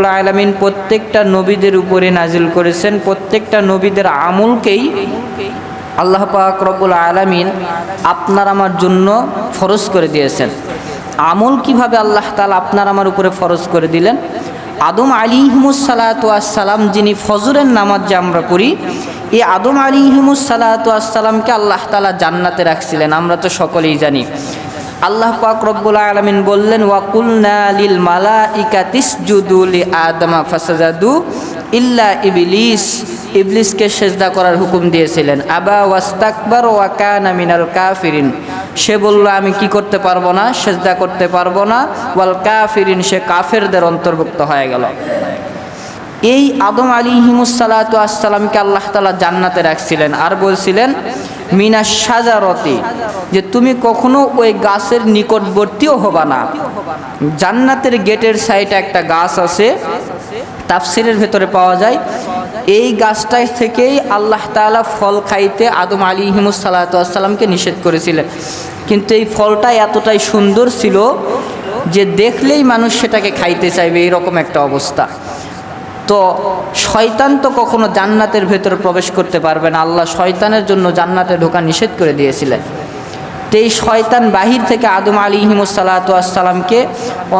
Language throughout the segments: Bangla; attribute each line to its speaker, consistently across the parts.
Speaker 1: আলামিন প্রত্যেকটা নবীদের উপরে নাজিল করেছেন। প্রত্যেকটা নবীদের আমলকেই আল্লাহ পাক রব্বুল আলামিন আপনার আমার জন্য ফরজ করে দিয়েছেন। আমল কিভাবে আল্লাহ তাআলা আপনার আমার উপরে ফরজ করে দিলেন? আদম আলাইহিমুস সালাতু ওয়াস সালাম, যিনি ফজরের নামাজ যে আমরা পড়ি, এই আদম আলাইহিমুস সালাতু ওয়াস সালামকে আল্লাহ তাআলা জান্নাতে রাখছিলেন, আমরা তো সকলেই জানি। আল্লাহ পাক রব্বুল আলামিন বললেন, ওয়াকুলনা লিল মালাইকাতি ইসজুদু লি আদমা ফাসাজাদু ইল্লা ইবলিস। ইবলিসকে সেজদা করার হুকুম দিয়েছিলেন। আবা ওয়াস্তাকবার ওয়া কানা মিনাল কাফিরিন। সে বলল আমি কি করতে পারবো না, সেজদা করতে পারবো না। ওয়াল কাফিরিন, সে কাফেরদের অন্তর্ভুক্ত হয়ে গেল। এই আদম আলাইহিমুস সালাতু ওয়াস সালামকে আল্লাহ তাআলা জান্নাতে রাখছিলেন আর বলছিলেন মিনাশ শাজারতি, যে তুমি কখনো ওই গাছের নিকটবর্তীও হবা না। জান্নাতের গেটের সাইডে একটা গাছ আছে, তাফসিরের ভেতরে পাওয়া যায়। এই গাছটাই থেকেই আল্লাহ তাআলা ফল খাইতে আদম আলাইহিমুস সালাতু ওয়াস সালামকে নিষেধ করেছিলেন। কিন্তু এই ফলটা এতটাই সুন্দর ছিল যে দেখলেই মানুষ সেটাকে খাইতে চাইবে, এরকম একটা অবস্থা। তো শয়তান তো কখনো জান্নাতের ভেতরে প্রবেশ করতে পারবে না। আল্লাহ শয়তানের জন্য জান্নাতে ঢোকা নিষেধ করে দিয়েছিলেন। তো এই শয়তান বাহির থেকে আদম আলাইহিমুস সালাতু ওয়াস সালামকে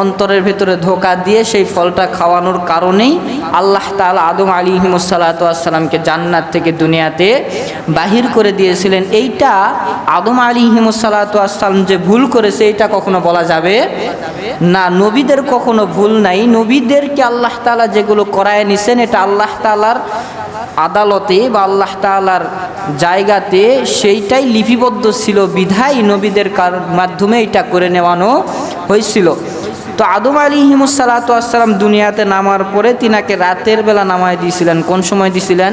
Speaker 1: অন্তরের ভেতরে ধোঁকা দিয়ে সেই ফলটা খাওয়ানোর কারণেই আল্লাহ তাআলা আদম আলাইহিমুস সালাতু ওয়াস সালামকে জান্নাত থেকে দুনিয়াতে বাহির করে দিয়েছিলেন। এইটা আদম আলাইহিমুস সালাতু ওয়াস সালাম যে ভুল করেছে এটা কখনো বলা যাবে না। নবীদের কখনো ভুল নাই। নবীদেরকে আল্লাহ তাআলা যেগুলো করায় নিছেন, এটা আল্লাহ তাআলার আদালতে বা আল্লাহ তাআলার জায়গাতে সেইটাই লিপিবদ্ধ ছিল, বিধায় নবীদের মাধ্যমে এটা করে নেওয়ানো হয়েছিল। তো আদম আলাইহিমুস সালাতু ওয়াস সালাম দুনিয়াতে নামার পরে তিনাকে রাতের বেলা নামায় দিয়েছিলেন। কোন সময় দিয়েছিলেন?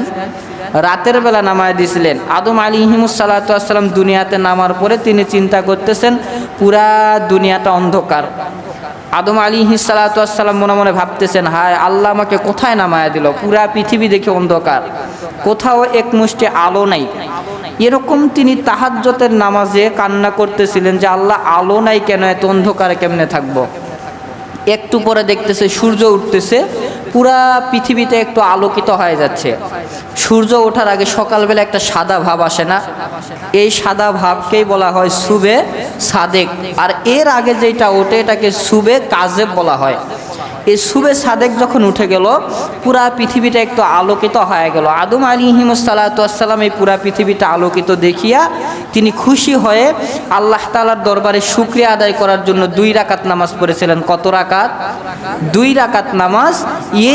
Speaker 1: রাতের বেলা নামায় দিয়েছিলেন। আদম আলাইহিমুস সালাতু ওয়াস সালাম দুনিয়াতে নামার পরে তিনি চিন্তা করতেছেন পুরা দুনিয়াটা অন্ধকার। আদম আলাইহিস সালাতু ওয়াস সালাম মনে মনে ভাবতেছেন, হায় আল্লাহ আমাকে কোথায় নামায়া দিল, পুরা পৃথিবী দেখে অন্ধকার, কোথাও এক মুষ্টি আলো নাই। এরকম তিনি তাহাজ্জুদের নামাজে কান্না করতেছিলেন যে আল্লাহ আলো নাই কেন, এত অন্ধকারে কেমনে থাকবো। একটু পরে দেখতেছে সূর্য উঠতেছে, পুরা পৃথিবীতে একটু আলোকিত হয়ে যাচ্ছে। সূর্য ওঠার আগে সকালবেলা একটা সাদা ভাব আসে না, এই সাদা ভাবকেই বলা হয় সুবে সাদেক। আর এর আগে যেটা ওঠে এটাকে সুবে কাজেব বলা হয়। এই সুবে সাদেক যখন উঠে গেল, পুরা পৃথিবীটা একটু আলোকিত হয়ে গেল। আদম আলাইহিমুস সালাতু ওয়াস সালাম এই পুরা পৃথিবীটা আলোকিত দেখিয়া তিনি খুশি হয়ে আল্লাহ তাআলার দরবারে শুকরিয়া আদায় করার জন্য 2 রাকাত নামাজ পড়েছিলেন। কত রাকাত? 2 রাকাত নামাজ।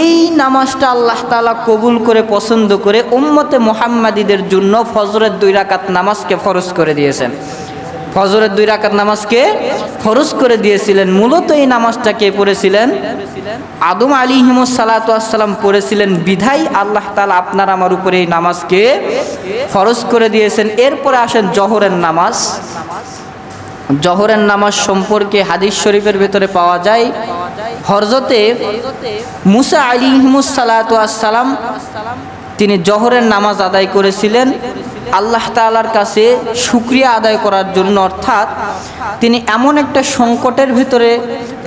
Speaker 1: এই নামাজটা আল্লাহ তাআলা কবুল করে পছন্দ করে উম্মতে মুহাম্মাদীদের জন্য ফজরের 2 রাকাত নামাজকে ফরজ করে দিয়েছেন। ফজরের 2 রাকাত নামাজকে ফরজ করে দিয়েছিলেন। মূলত এই নামাজটা কে পড়েছিলেন? আদম আলাইহিমুস সালাতু ওয়াস সালাম পড়েছিলেন, বিধায় আল্লাহ তাআলা আপনার আমার উপরে এই নামাজকে ফরজ করে দিয়েছেন। এরপরে আসেন জোহরের নামাজ। জোহরের নামাজ সম্পর্কে হাদিস শরীফের ভেতরে পাওয়া যায়, হযরতে মুসা আলাইহিমুস সালাতু ওয়াস সালাম তিনি জোহরের নামাজ আদায় করেছিলেন আল্লাহ তাআলার কাছে শুকরিয়া আদায় করার জন্য। অর্থাৎ তিনি এমন একটা সংকটের ভিতরে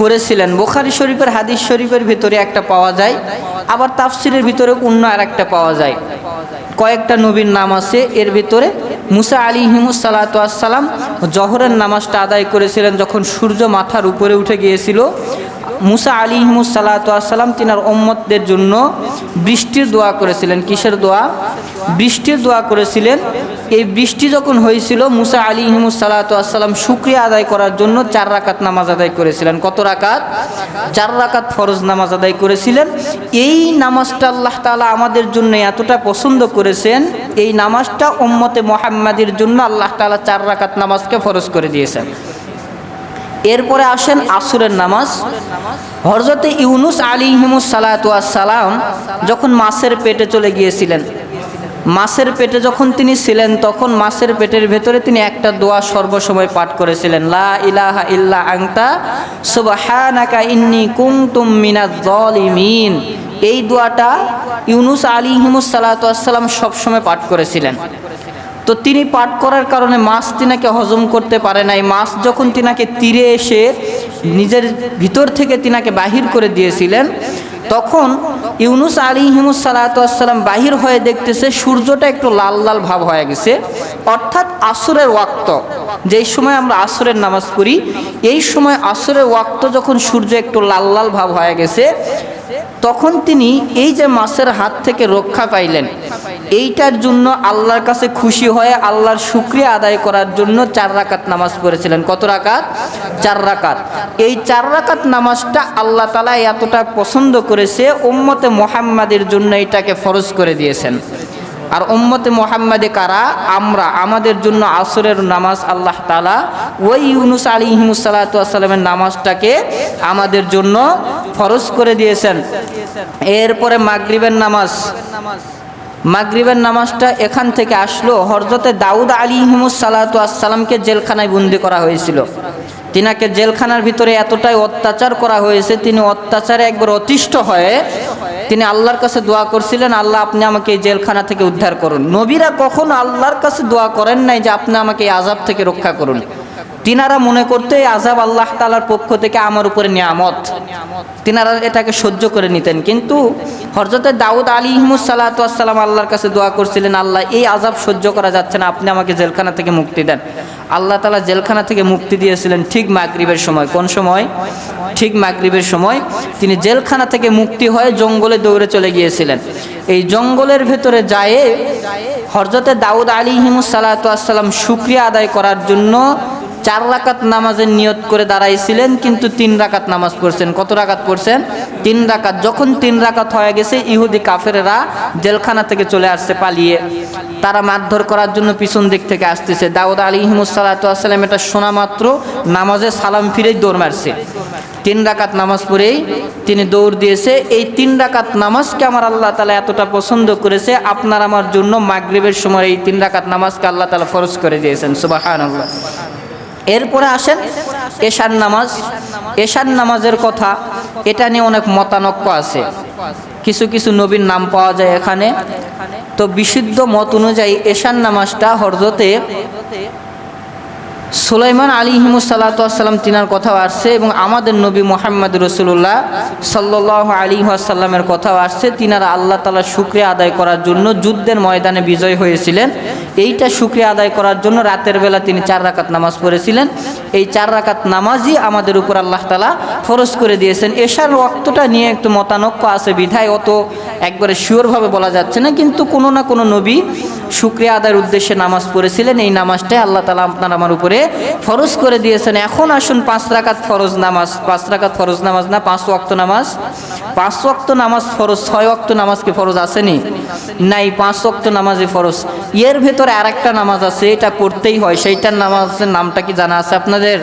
Speaker 1: পড়েছিলেন। বুখারী শরীফের হাদিস শরীফের ভিতরে একটা পাওয়া যায়, আবার তাফসিরের ভিতরে অন্য আরেকটা পাওয়া যায়। কয়েকটা নবীর নাম আছে, এর ভিতরে মুসা আলাইহিমুস সালাতু ওয়াস সালাম জোহরের নামাজটা আদায় করেছিলেন যখন সূর্য মাথার উপরে উঠে গিয়েছিল। মুসা আলাইহিমুস সালাতু ওয়াস সালাম তিনার উম্মতদের জন্য বৃষ্টির দোয়া করেছিলেন। কিসের দোয়া? বৃষ্টির দোয়া করেছিলেন। এই বৃষ্টি যখন হয়েছিল, মুসা আলাইহিমুস সালাতু ওয়াস সালাম শুকরিয়া আদায় করার জন্য 4 রাকাত নামাজ আদায় করেছিলেন। কত রাকাত? 4 রাকাত ফরজ নামাজ আদায় করেছিলেন। এই নামাজটা আল্লাহ তাআলা আমাদের জন্য এতটা পছন্দ করেছেন, এই নামাজটা উম্মতে মুহাম্মাদীর জন্য আল্লাহ তাআলা 4 রাকাত নামাজকে ফরজ করে দিয়েছেন। এরপরে আসেন আসরের নামাজ। হযরতে ইউনুস আলাইহিমুস সালাতু ওয়াস সালাম যখন মাছের পেটে চলে গিয়েছিলেন, মাছের পেটে যখন তিনি ছিলেন, তখন মাছের পেটের ভেতরে তিনি একটা দোয়া সর্বসময় পাঠ করেছিলেন, লা ইলাহা ইল্লা আনতা সুবহানাকা ইন্নী কুনতুম মিনাজ জালিমিন। এই দোয়াটা ইউনুস আলাইহিমুস সালাতু ওয়াস সালাম সবসময় পাঠ করেছিলেন। তো তিনি পাঠ করার কারণে মাছ তিনাকে হজম করতে পারে নাই। মাছ যখন তিনাকে তীরে এসে নিজের ভিতর থেকে তিনাকে বাহির করে দিয়েছিলেন, তখন ইউনুস আলাইহিস সালাতু ওয়াস সালাম বাহির হয়ে দেখতেছে সূর্যটা একটু লাল লাল ভাব হয়ে গেছে, অর্থাৎ আসরের ওয়াক্ত, যেই সময় আমরা আসরের নামাজ পড়ি এই সময় আসরের ওয়াক্ত যখন সূর্য একটু লাল লাল ভাব হয়ে গেছে, তখন তিনি এই যে মাছের হাত থেকে রক্ষা পাইলেন, এইটার জন্য আল্লাহর কাছে খুশি হয়ে আল্লাহর শুকরিয়া আদায় করার জন্য 4 রাকাত নামাজ পড়েছিলেন। কত রাকাত? 4 রাকাত। এই 4 রাকাত নামাজটা আল্লাহ তাআলা এতটা পছন্দ করেছে, উম্মতে মুহাম্মাদের জন্য এটাকে ফরজ করে দিয়েছেন। আর উম্মতে মুহাম্মাদে কারা? আমরা। আমাদের জন্য আসরের নামাজ আল্লাহ তাআলা ওই ইউনুস আলাইহিস সালাতু ওয়াস সালামের নামাজটাকে আমাদের জন্য ফরজ করে দিয়েছেন। এরপরে মাগরিবের নামাজ, মাগরিবের নামাজটা এখান থেকে আসলো। হযরতে দাউদ আলাইহিস সালাতু ওয়াস সালামকে জেলখানায় বন্দী করা হয়েছিল। তিনাকে জেলখানার ভিতরে এতটাই অত্যাচার করা হয়েছে, তিনি অত্যাচারে একবার অতিষ্ঠ হয়ে তিনি আল্লাহর কাছে দোয়া করছিলেন, আল্লাহ আপনি আমাকে এই জেলখানা থেকে উদ্ধার করুন। নবীরা কখনো আল্লাহর কাছে দোয়া করেন নাই যে আপনি আমাকে এই আযাব থেকে রক্ষা করুন। তিনারা মনে করতে এই আযাব আল্লাহ তাআলার পক্ষ থেকে আমার উপরে নিয়ামত, তিনারা এটাকে সহ্য করে নিতেন। কিন্তু হযরতে দাউদ আলাইহিস সালাতু ওয়াস সালাম আল্লাহর কাছে দোয়া করছিলেন, আল্লাহ এই আযাব সহ্য করা যাচ্ছে না, আপনি আমাকে জেলখানা থেকে মুক্তি দেন। আল্লাহ তাআলা জেলখানা থেকে মুক্তি দিয়েছিলেন ঠিক মাগরিবের সময়। কোন সময়? ঠিক মাগরিবের সময় তিনি জেলখানা থেকে মুক্তি হয়ে জঙ্গলে দৌড়ে চলে গিয়েছিলেন। এই জঙ্গলের ভেতরে যায় হযরতে দাউদ আলাইহিস সালাতু ওয়াস সালাম শুকরিয়া আদায় করার জন্য 4 রাকাত নামাজের নিয়ত করে দাঁড়াইছিলেন, কিন্তু 3 রাকাত নামাজ পড়ছেন। কত রাকাত পড়ছেন? 3 রাকাত। যখন 3 রাকাত হয়ে গেছে, ইহুদি কাফেরেরা জেলখানা থেকে চলে আসছে পালিয়ে, তারা মারধর করার জন্য পিছন দিক থেকে আসতেছে। দাউদ আলাইহিস সালাতু ওয়াস সালাম এটা শোনা মাত্র নামাজে সালাম ফিরেই দৌড় মারছে। 3 রাকাত নামাজ পড়েই তিনি দৌড় দিয়েছে। এই 3 রাকাত নামাজকে আমার আল্লাহ তাআলা এতটা পছন্দ করেছে, আপনার আমার জন্য মাগরিবের সময় এই 3 রাকাত নামাজকে আল্লাহ তাআলা ফরজ করে দিয়েছেন। সুবহানাল্লাহ। এরপরে আসেন এশার নামাজ। এশার নামাজের কথা, এটা নিয়ে অনেক মতানক্য আছে, কিছু কিছু নবীর নাম পাওয়া যায় এখানে। তো বিশুদ্ধ মত অনুযায়ী এশার নামাজটা হযরতে সুলাইমান আলাইহিস সালাতু ওয়াস সালাম তিনার কথাও আসছে, এবং আমাদের নবী মুহাম্মদ রাসূলুল্লাহ সাল্লাল্লাহু আলাইহি ওয়াসাল্লামের কথাও আসছে। তিনারা আল্লাহ তাআলার শুকরিয়া আদায় করার জন্য যুদ্ধের ময়দানে বিজয় হয়েছিলেন। এইটা শুকরিয়া আদায় করার জন্য রাতের বেলা তিনি 4 রাকাত নামাজ পড়েছিলেন। এই 4 রাকাত নামাজই আমাদের উপর আল্লাহ তাআলা ফরজ করে দিয়েছেন। এশার ওয়াক্তটা নিয়ে একটু মতানক্য আছে, বিধায় অত একবারে শিওরভাবে বলা যাচ্ছে না, কিন্তু কোনো না কোনো নবী শুকরিয়া আদায়ের উদ্দেশ্যে নামাজ পড়েছিলেন। এই নামাজটাই আল্লাহ তাআলা আপনার আমার উপরে ফরজ করে দিয়েছেন। এখন আসুন 5 রাকাত ফরজ নামাজ। 5 রাকাত ফরজ নামাজ না, 5 ওয়াক্ত নামাজ। 5 ওয়াক্ত নামাজ ফরজ। 6 ওয়াক্ত নামাজ কি ফরজ আসেনি? নাই, 5 ওয়াক্ত নামাজই ফরজ। এর ভেতরে আরেকটা নামাজ আছে, এটা পড়তেই হয়। সেইটার নামাজের নামটা কি জানা আছে আপনাদের?